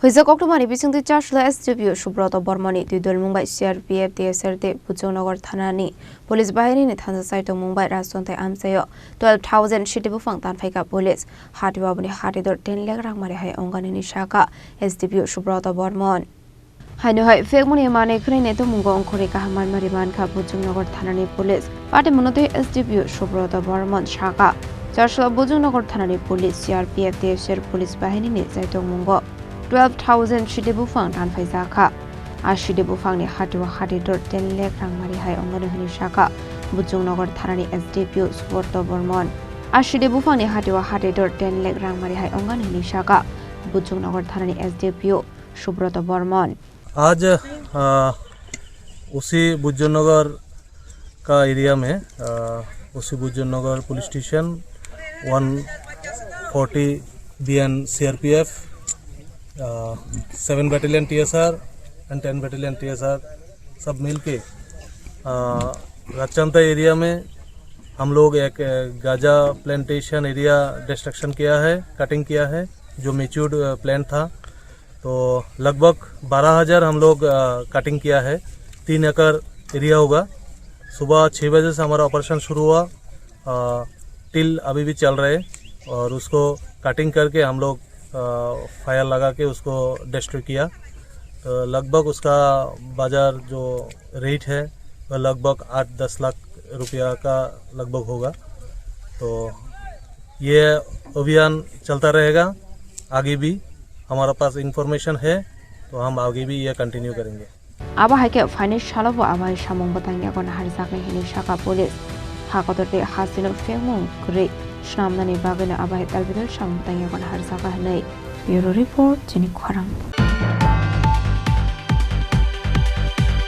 Hoijak Koktwmani Bisingtwi Chasalo SDPO Subrata Barman Twidulmwng CRPF DSRT Boudhjungnagar Thanani Police Bahini Thansa Chaitogmwng Rajchantai Amchaio 12,000 Siddi Buphang Tanphaikha Police Hatio Aboni Hatidor 10 Lakh Rangmari Wngano Sakha SDPO Subrata Barman Haino hai fekmuni mane krene to mungo ongkhore ka haman mariman kha Boudhjungnagar Thanani Police Pate monote SDPO Subrata Barman Sakha Chasalo Boudhjungnagar Thanani Police CRPF DSR Police Bahini ni Chaitogmwng 12,000 Siddi Buphang Tanphaikha Siddi Buphang ni Hatio Hatidor 10 Lakh Rangmari Wngano Sakha Boudhjungnagar Thanani SDPO Subrata Barman Siddi Buphang ni Hatio Hatidor 10 Lakh Rangmari Wngano Sakha Boudhjungnagar Thanani SDPO Subrata Barman आज उसी बोudhjungnagar का area में उसी बोudhjungnagar police station 140 BN CRPF 7 battalion TSR and 10 battalion TSR सब मिलके राजचंताई area में हम लोग एक गाजा प्लांटेशन एरिया डिस्ट्रक्शन किया है, कटिंग किया है जो मैच्योर्ड प्लांट था। तो लगभग 12,000 हम लोग कटिंग किया है। 3 एकड़ एरिया होगा। सुबह 6 बजे से हमारा ऑपरेशन शुरू हुआ। टिल अभी भी चल रहे और उसको कटिंग करके हम लोग फायर लगा के उसको डिस्ट्रॉय किया। तो लगभग उसका बाज़ार जो रेट है वह लगभग 8-10 लाख रुपया का लगभग होगा। तो ये अभियान चलता रहेगा। आगे भी हमारा पास इंफॉर्मेशन है तो हम आगे भी ये कंटिन्यू करेंगे। Aba haike finance shalabo aba samung batangya kon harijak ni Sakha Police hakotorte hasino femung kre snamnani bagana aba talbidol samung batangya kon harijak nei Bureau Report Chini Khorang